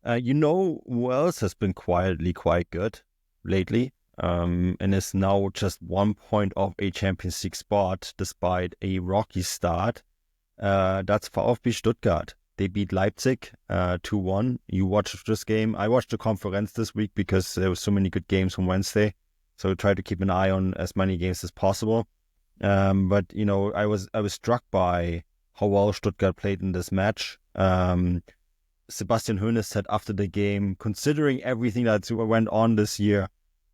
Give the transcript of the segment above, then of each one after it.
You know who else has been quietly quite good lately, and is now just 1 point off a Champions League spot despite a rocky start? That's VfB Stuttgart. They beat Leipzig 2-1. You watched this game. I watched the conference this week because there were so many good games on Wednesday. So try to keep an eye on as many games as possible. But I was struck by how well Stuttgart played in this match. Sebastian Hoeneß said after the game, considering everything that went on this year,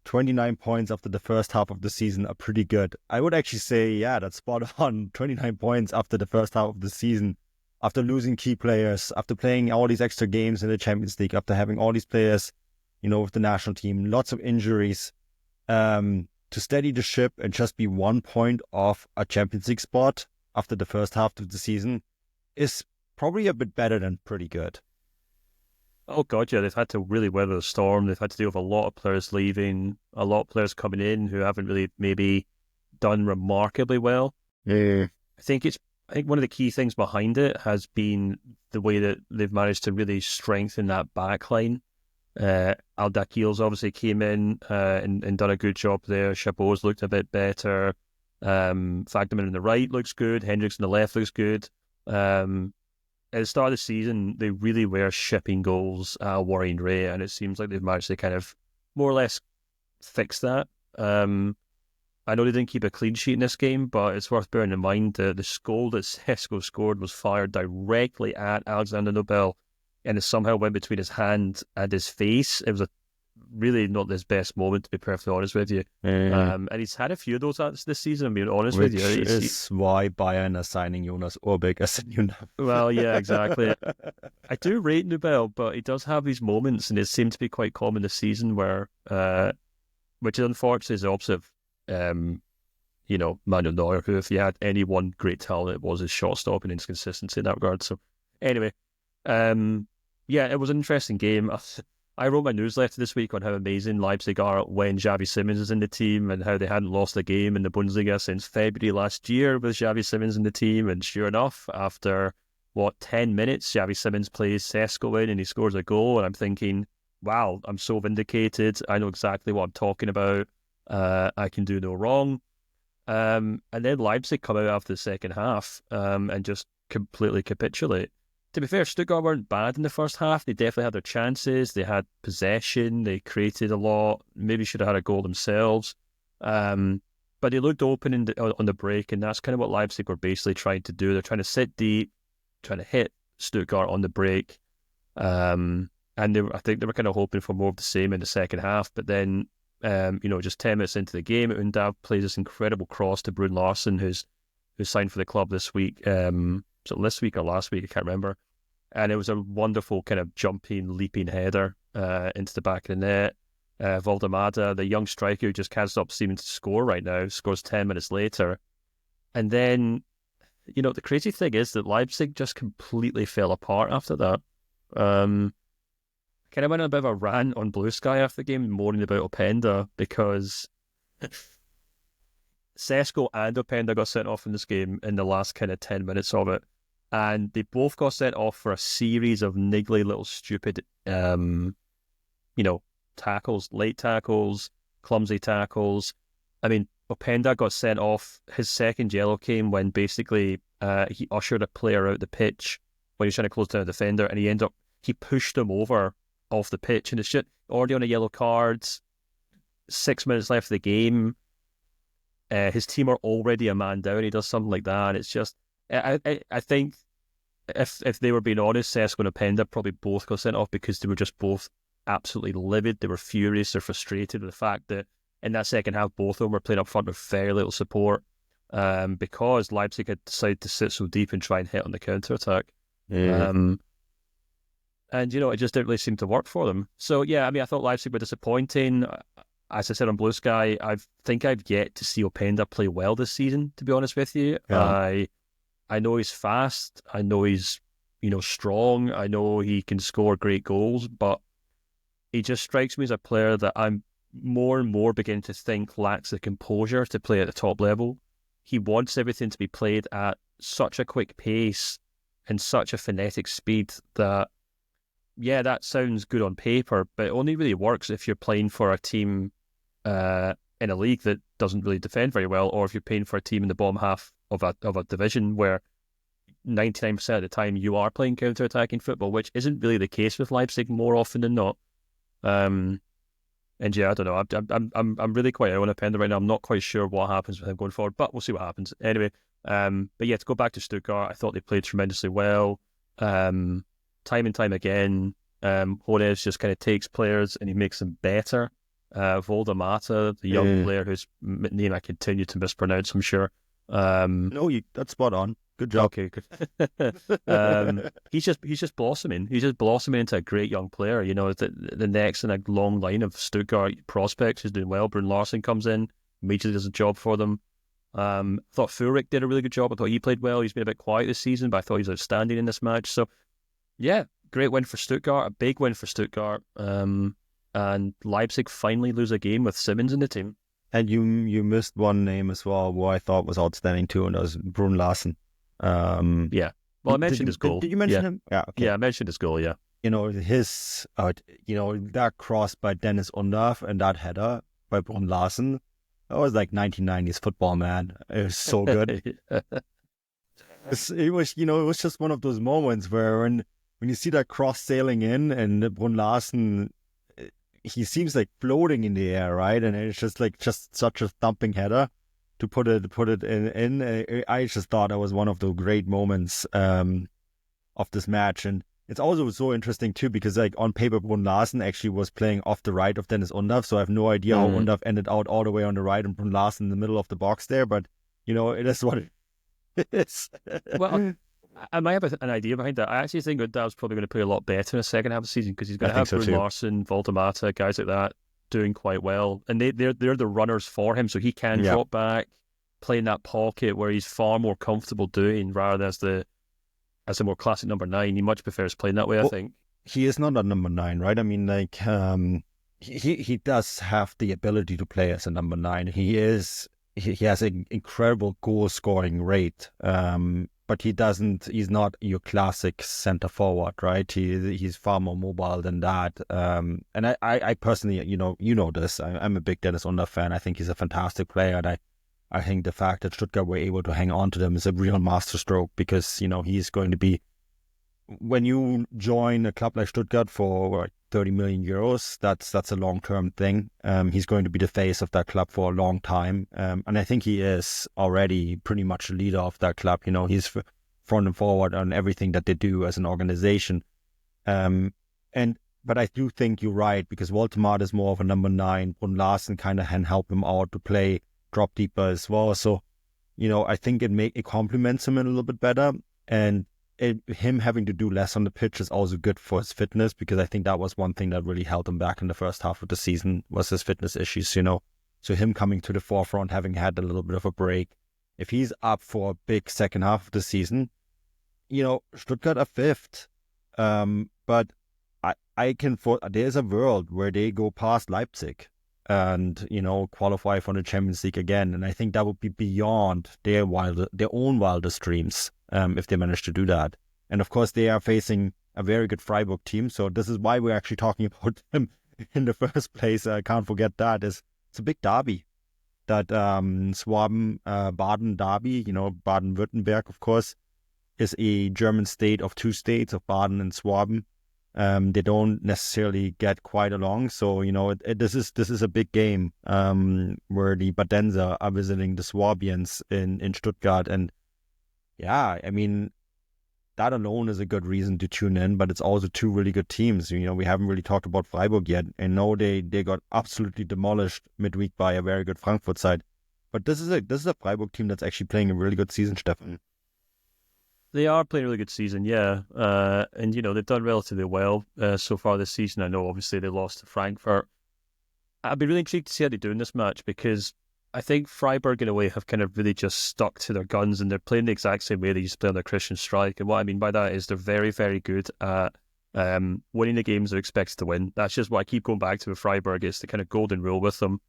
29 points after the first half of the season are pretty good. I would actually say, yeah, that's spot on. 29 points after the first half of the season, after losing key players, after playing all these extra games in the Champions League, after having all these players, with the national team, lots of injuries, to steady the ship and just be 1 point off a Champions League spot after the first half of the season is probably a bit better than pretty good. Oh God, yeah, they've had to really weather the storm. They've had to deal with a lot of players leaving, a lot of players coming in who haven't really maybe done remarkably well. Yeah. I think one of the key things behind it has been the way that they've managed to really strengthen that back line. Aldakil's obviously came in and done a good job there. Chabot's looked a bit better. Fagdeman on the right looks good. Hendricks on the left looks good. At the start of the season, they really were shipping goals worrying Ray, and it seems like they've managed to kind of more or less fix that. I know they didn't keep a clean sheet in this game, but it's worth bearing in mind that the goal that Sesko scored was fired directly at Alexander Nobel, and it somehow went between his hand and his face. It was really not his best moment, to be perfectly honest with you. And he's had a few of those this season, I'm being honest with you. Which is why Bayern are signing Jonas Orbeck as a new Undav. Well, yeah, exactly. I do rate Nobel, but he does have these moments, and it seemed to be quite common this season where, which unfortunately is the opposite of, Manuel Neuer, who, if he had any one great talent, it was his shot stopping and his consistency in that regard. So, anyway, it was an interesting game. I wrote my newsletter this week on how amazing Leipzig are when Xavi Simons is in the team and how they hadn't lost a game in the Bundesliga since February last year with Xavi Simons in the team. And sure enough, after, 10 minutes, Xavi Simons plays Sesko in and he scores a goal. And I'm thinking, wow, I'm so vindicated. I know exactly what I'm talking about. I can do no wrong. And then Leipzig come out after the second half and just completely capitulate. To be fair, Stuttgart weren't bad in the first half. They definitely had their chances. They had possession. They created a lot. Maybe should have had a goal themselves. But they looked open on the break, and that's kind of what Leipzig were basically trying to do. They're trying to sit deep, trying to hit Stuttgart on the break. And I think they were kind of hoping for more of the same in the second half. But then, just 10 minutes into the game, Undav plays this incredible cross to Bruun Larsen, who's signed for the club this week. So this week or last week, I can't remember. And it was a wonderful kind of jumping, leaping header into the back of the net. Valdemada, the young striker who just can't stop seeming to score right now, scores 10 minutes later. And then, the crazy thing is that Leipzig just completely fell apart after that. Kind of went on a bit of a rant on Blue Sky after the game, moaning about Openda because Sesko and Openda got sent off in this game in the last kind of 10 minutes of it. And they both got sent off for a series of niggly little stupid, tackles, late tackles, clumsy tackles. I mean, Openda got sent off. His second yellow came when basically he ushered a player out the pitch when he was trying to close down a defender, and he pushed him over off the pitch, and it's just already on a yellow card. 6 minutes left of the game. His team are already a man down. He does something like that, and it's just. I think if they were being honest, Sesko and Openda probably both got sent off because they were just both absolutely livid. They were furious. They're frustrated with the fact that in that second half, both of them were playing up front with very little support because Leipzig had decided to sit so deep and try and hit on the counter-attack. Yeah. And, it just didn't really seem to work for them. So, yeah, I mean, I thought Leipzig were disappointing. As I said on Blue Sky, I think I've yet to see Openda play well this season, to be honest with you. Yeah. I know he's fast. I know he's, strong. I know he can score great goals, but he just strikes me as a player that I'm more and more beginning to think lacks the composure to play at the top level. He wants everything to be played at such a quick pace and such a frenetic speed that yeah, that sounds good on paper, but it only really works if you're playing for a team in a league that doesn't really defend very well, or if you're playing for a team in the bottom half of a division where 99% of the time you are playing counter-attacking football, which isn't really the case with Leipzig more often than not. And yeah, I don't know. I'm really quite on a pendant right now. I'm not quite sure what happens with him going forward, but we'll see what happens. Anyway, but yeah, to go back to Stuttgart, I thought they played tremendously well. Time and time again, Hoeneß just kind of takes players and he makes them better. Voldemata, the young player whose name I continue to mispronounce, I'm sure. No, that's spot on. Good job. Okay, good. He's just blossoming. He's just blossoming into a great young player. You know, the next in a long line of Stuttgart prospects who's doing well. Bruun Larsen comes in, immediately does a job for them. I thought Freiburg did a really good job. I thought he played well. He's been a bit quiet this season, but I thought he was outstanding in this match. So, yeah, great win for Stuttgart, a big win for Stuttgart. And Leipzig finally lose a game with Simmons in the team. And you missed one name as well, who I thought was outstanding too, and that was Bruun Larsen. Yeah. Well, I mentioned his goal. Did you mention him? Yeah. Okay. Yeah, I mentioned his goal. Yeah. You know his, that cross by Dennis Undav and that header by Bruun Larsen. That was like 1990s football, man. It was so good. It was just one of those moments where when you see that cross sailing in and Bruun Larsen, he seems like floating in the air, right? And it's just such a thumping header to put it in. I just thought that was one of the great moments of this match. And it's also so interesting too, because like on paper, Bruun Larsen actually was playing off the right of Dennis Undav. So I have no idea how Undav ended out all the way on the right and Bruun Larsen in the middle of the box there. But, it is what it is. Well, I might have an idea behind that. I actually think Undav's probably going to play a lot better in the second half of the season because he's going to have Bruun Larsen, Voldemata, guys like that doing quite well. And they're the runners for him, so he can drop back, play in that pocket where he's far more comfortable doing rather than as a more classic number 9. He much prefers playing that way, I think. He is not a number 9, right? I mean, like, he does have the ability to play as a number 9. He has an incredible goal-scoring rate, but he's not your classic center forward, right? He's far more mobile than that. And I personally, you know this, I'm a big Dennis Undav fan. I think he's a fantastic player, and I think the fact that Stuttgart were able to hang on to them is a real masterstroke because, he's going to be, when you join a club like Stuttgart for 30 million euros, that's a long-term thing. He's going to be the face of that club for a long time. And I think he is already pretty much the leader of that club. He's front and forward on everything that they do as an organization. But I do think you're right, because Voldemata is more of a number 9. Bruun Larsen kind of can help him out to play drop deeper as well. So, I think it complements him a little bit better. And him having to do less on the pitch is also good for his fitness, because I think that was one thing that really held him back in the first half of the season was his fitness issues, So him coming to the forefront, having had a little bit of a break, if he's up for a big second half of the season, Stuttgart are 5th. But there's a world where they go past Leipzig and, qualify for the Champions League again. And I think that would be beyond their own wildest dreams, if they manage to do that. And of course, they are facing a very good Freiburg team. So this is why we're actually talking about them in the first place. I can't forget that. It's a big derby. That Baden derby, Baden-Württemberg, of course, is a German state of 2 states, of Baden and Schwaben. They don't necessarily get quite along. So, this is a big game where the Badenser are visiting the Swabians in Stuttgart. And yeah, I mean, that alone is a good reason to tune in, but it's also 2 really good teams. We haven't really talked about Freiburg yet. And no, they got absolutely demolished midweek by a very good Frankfurt side. But this is a Freiburg team that's actually playing a really good season, Stefan. They are playing a really good season, yeah. And, they've done relatively well so far this season. I know, obviously, they lost to Frankfurt. I'd be really intrigued to see how they do in this match, because I think Freiburg, in a way, have kind of really just stuck to their guns, and they're playing the exact same way they used to play on their Christian strike. And what I mean by that is they're very, very good at winning the games they're expected to win. That's just what I keep going back to with Freiburg. It's the kind of golden rule with them.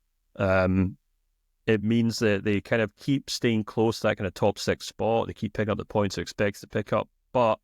It means that they kind of keep staying close to that kind of top 6 spot. They keep picking up the points they're expected to pick up. But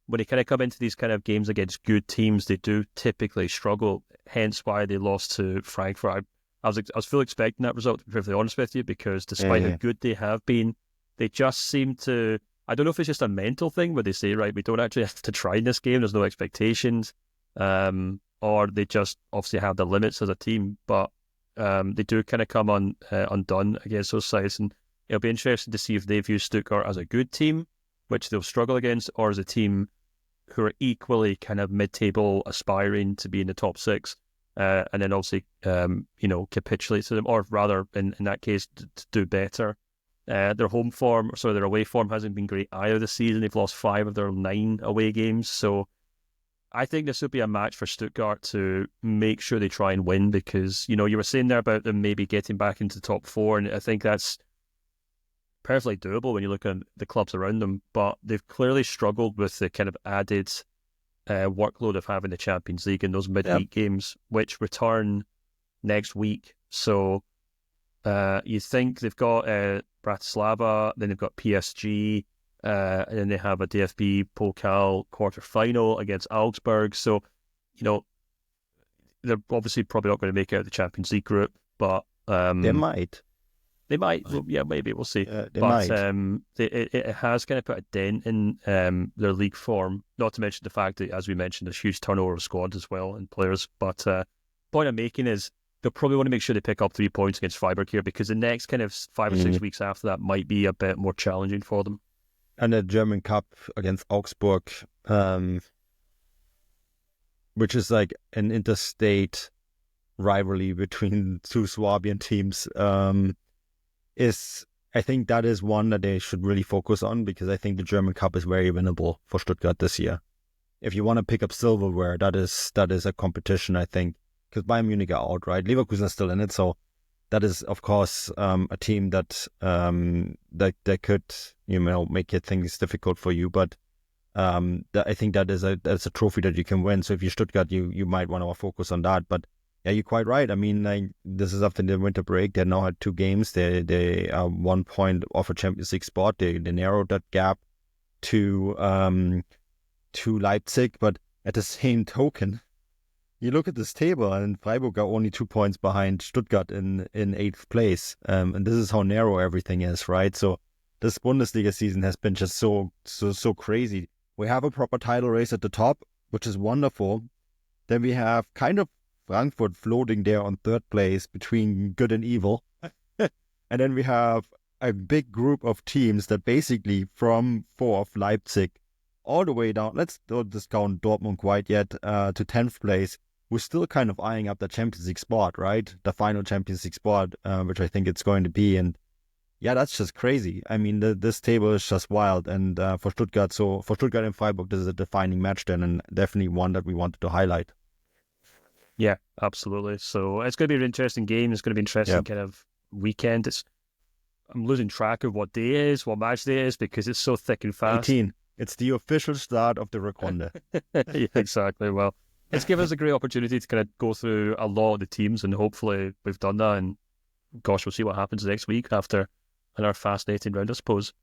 when they kind of come into these kind of games against good teams, they do typically struggle. Hence why they lost to Frankfurt. I was fully expecting that result, to be perfectly honest with you, because despite how good they have been, they just seem to. I don't know if it's just a mental thing where they say, right, we don't actually have to try in this game. There's no expectations, or they just obviously have the limits as a team. But they do kind of come undone against those sides, and it'll be interesting to see if they view Stuttgart as a good team, which they'll struggle against, or as a team who are equally kind of mid-table, aspiring to be in the top six, and then obviously, capitulate to them, or rather, in that case, to do better. Their their away form hasn't been great either this season. They've lost 5 of their 9 away games. So I think this would be a match for Stuttgart to make sure they try and win, because, you were saying there about them maybe getting back into the top 4, and I think that's perfectly doable when you look at the clubs around them, but they've clearly struggled with the kind of added workload of having the Champions League in those midweek games, which return next week. So you think they've got Bratislava, then they've got PSG, and then they have a DFB Pokal quarter-final against Augsburg. So, they're obviously probably not going to make it out of the Champions League group, but they might. They might. Well, yeah, maybe. We'll see. They but might. It has kind of put a dent in their league form, not to mention the fact that, as we mentioned, there's huge turnover of squad as well and players. But point I'm making is they'll probably want to make sure they pick up 3 points against Freiburg here, because the next kind of 5 or 6 weeks after that might be a bit more challenging for them. And the German Cup against Augsburg, which is like an interstate rivalry between 2 Swabian teams, I think that is one that they should really focus on, because I think the German Cup is very winnable for Stuttgart this year. If you want to pick up silverware, that is a competition, I think, because Bayern Munich are out, right? Leverkusen is still in it, so that is, of course, a team that could, make things difficult for you. But I think that's a trophy that you can win. So if you're Stuttgart, you might want to focus on that. But yeah, you're quite right. I mean, this is after the winter break. They now had 2 games. They are 1 point off a Champions League spot. They narrowed that gap to Leipzig. But at the same token, you look at this table, and Freiburg are only 2 points behind Stuttgart in 8th place. And this is how narrow everything is, right? So this Bundesliga season has been just so crazy. We have a proper title race at the top, which is wonderful. Then we have kind of Frankfurt floating there on 3rd place between good and evil. And then we have a big group of teams that basically from 4th, Leipzig, all the way down, let's not discount Dortmund quite yet, to 10th place. We're still kind of eyeing up the Champions League spot, right? The final Champions League spot, which I think it's going to be. And yeah, that's just crazy. I mean, this table is just wild. And for Stuttgart and Freiburg, this is a defining match then, and definitely one that we wanted to highlight. Yeah, absolutely. So it's going to be an interesting game. It's going to be an interesting kind of weekend. I'm losing track of what match day is, because it's so thick and fast. 18. It's the official start of the Rückrunde. Yeah, exactly. Well, it's given us a great opportunity to kind of go through a lot of the teams, and hopefully we've done that. And gosh, we'll see what happens next week after another fascinating round, I suppose.